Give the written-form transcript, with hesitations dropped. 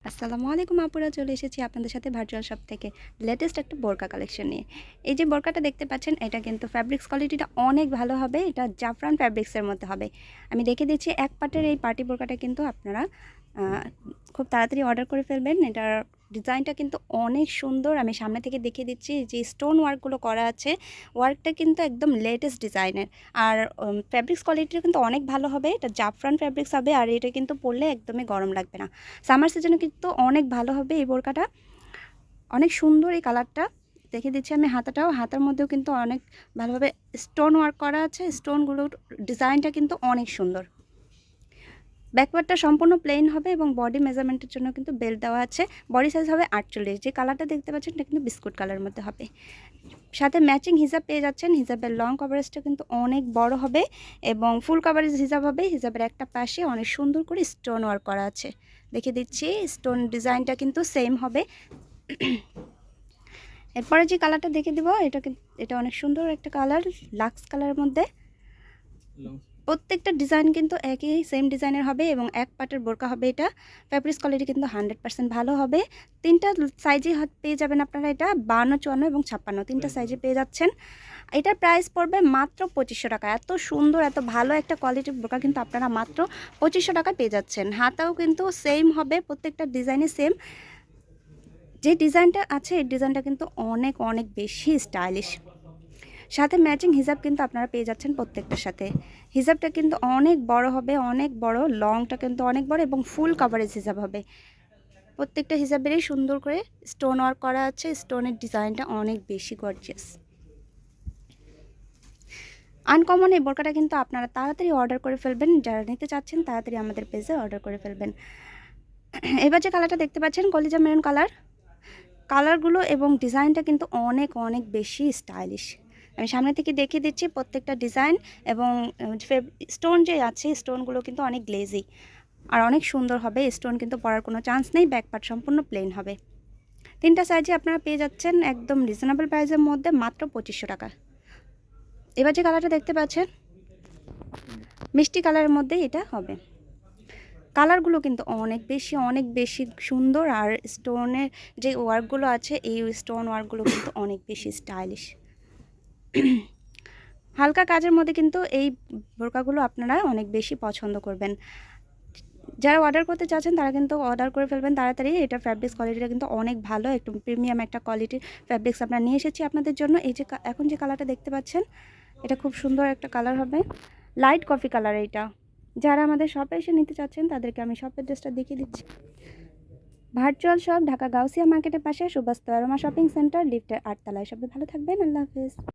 আসসালামু আলাইকুম আপুরা, চলে এসেছি আপনাদের সাথে ভার্চুয়াল শপ থেকে লেটেস্ট একটা বোরকা কালেকশন নিয়ে। এই যে বোরকাটা দেখতে পাচ্ছেন, এটা কিন্তু ফ্যাব্রিক্স কোয়ালিটিটা অনেক ভালো হবে। এটা জাফরান ফ্যাব্রিক্সের মধ্যে হবে। আমি দেখে দিচ্ছি, এক পাটের এই পার্টি বোরকাটা কিন্তু আপনারা খুব তাড়াতাড়ি অর্ডার করে ফেলবেন। এটার ডিজাইনটা কিন্তু অনেক সুন্দর। আমি সামনে থেকে দেখিয়ে দিচ্ছি যে স্টোন ওয়ার্কগুলো করা আছে, ওয়ার্কটা কিন্তু একদম লেটেস্ট ডিজাইনের। আর ফ্যাব্রিক্স কোয়ালিটিটা কিন্তু অনেক ভালো হবে। এটা জাফরান ফ্যাব্রিক্স হবে, আর এটা কিন্তু পরলে একদমই গরম লাগবে না। সামার সিজনে কিন্তু অনেক ভালো হবে এই বোরকাটা। অনেক সুন্দর এই কালারটা। দেখে দিচ্ছি আমি হাতাটাও, হাতার মধ্যেও কিন্তু অনেক ভালোভাবে স্টোন ওয়ার্ক করা আছে। স্টোনগুলোর ডিজাইনটা কিন্তু অনেক সুন্দর। ব্যাকওয়ার্ডটা সম্পূর্ণ প্লেন হবে এবং বডি মেজারমেন্টের জন্য কিন্তু বেল্ট দেওয়া আছে। বডি সাইজ হবে 48। যে কালারটা দেখতে পাচ্ছেন এটা কিন্তু বিস্কুট কালারের মধ্যে হবে। সাথে ম্যাচিং হিজাব পেয়ে যাচ্ছেন। হিজাবের লং কভারেজটা কিন্তু অনেক বড় হবে এবং ফুল কভারেজ হিজাব হবে। হিজাবের একটা পাশে অনেক সুন্দর করে স্টোন ওয়ার্ক করা আছে। দেখে দিচ্ছি, স্টোন ডিজাইনটা কিন্তু সেম হবে। এরপরে যে কালারটা দেখে দিব, এটা অনেক সুন্দর একটা কালার, লাক্স কালারের মধ্যে। প্রত্যেকটা ডিজাইন কিন্তু একই সেম ডিজাইনের হবে এবং এক পাটের বোরকা হবে। এটা ফ্যাব্রিক্স কোয়ালিটি কিন্তু 100% ভালো হবে। তিনটা সাইজে পেয়ে যাবেন আপনারা। এটা 52, 54 এবং 56 তিনটা সাইজে পেয়ে যাচ্ছেন। এটার প্রাইস পড়বে মাত্র 2500 টাকা। এত সুন্দর, এত ভালো একটা কোয়ালিটির বোরকা কিন্তু আপনারা মাত্র 2500 টাকায় পেয়ে যাচ্ছেন। হাতাও কিন্তু সেম হবে, প্রত্যেকটা ডিজাইনে সেম। যে ডিজাইনটা আছে এই ডিজাইনটা কিন্তু অনেক অনেক বেশি স্টাইলিশ। সাথে ম্যাচিং হিজাব কিন্তু আপনারা পেয়ে যাচ্ছেন প্রত্যেকটার সাথে। হিজাবটা কিন্তু অনেক বড় হবে, অনেক বড়। লংটা কিন্তু অনেক বড় এবং ফুল কভারেজ হিজাব হবে। প্রত্যেকটা হিজাবেরই সুন্দর করে স্টোন ওয়ার্ক করা আছে। স্টোনের ডিজাইনটা অনেক বেশি গর্জিয়াস। আনকমন এই বোরকাটা কিন্তু আপনারা তাড়াতাড়ি অর্ডার করে ফেলবেন। যারা নিতে চাচ্ছেন তাড়াতাড়ি আমাদের পেজে অর্ডার করে ফেলবেন। এবার যে কালারটা দেখতে পাচ্ছেন, কলিজা মেরুন কালার। কালারগুলো এবং ডিজাইনটা কিন্তু অনেক অনেক বেশি স্টাইলিশ। আমি সামনে থেকে দেখিয়ে দিচ্ছি প্রত্যেকটা ডিজাইন এবং স্টোন যে আছে স্টোনগুলো কিন্তু অনেক গ্লেজি আর অনেক সুন্দর হবে। স্টোন কিন্তু পরার কোনো চান্স নেই। ব্যাকপার্ট সম্পূর্ণ প্লেন হবে। তিনটা সাইজে আপনারা পেয়ে যাচ্ছেন একদম রিজনেবল প্রাইসের মধ্যে, মাত্র 2500 টাকা। এবার যে কালারটা দেখতে পাচ্ছেন, মিষ্টি কালারের মধ্যে এটা হবে। কালারগুলো কিন্তু অনেক বেশি সুন্দর। আর স্টোনের যে ওয়ার্কগুলো আছে, এই স্টোন ওয়ার্কগুলো কিন্তু অনেক বেশি স্টাইলিশ। হালকা কাজের মধ্যে কিন্তু এই বোরকাগুলো আপনারা অনেক বেশি পছন্দ করবেন। যারা অর্ডার করতে চাচ্ছেন তারা কিন্তু অর্ডার করে ফেলবেন তাড়াতাড়ি। এটা ফ্যাব্রিক্স কোয়ালিটিটা কিন্তু অনেক ভালো, একটু প্রিমিয়াম একটা কোয়ালিটির ফ্যাব্রিক্স আমরা নিয়ে এসেছি আপনাদের জন্য। এই যে এখন যে কালারটা দেখতে পাচ্ছেন, এটা খুব সুন্দর একটা কালার হবে, লাইট কফি কালার। এইটা যারা আমাদের শপে এসে নিতে চাচ্ছেন তাদেরকে আমি শপের ড্রেসটা দেখিয়ে দিচ্ছি। ভার্চুয়াল শপ, ঢাকা গাউসিয়া মার্কেটের পাশে সুভাষ তরমা শপিং সেন্টার, লিফটের 8 তলায়। সবাই ভালো থাকবেন। আল্লাহ হাফেজ।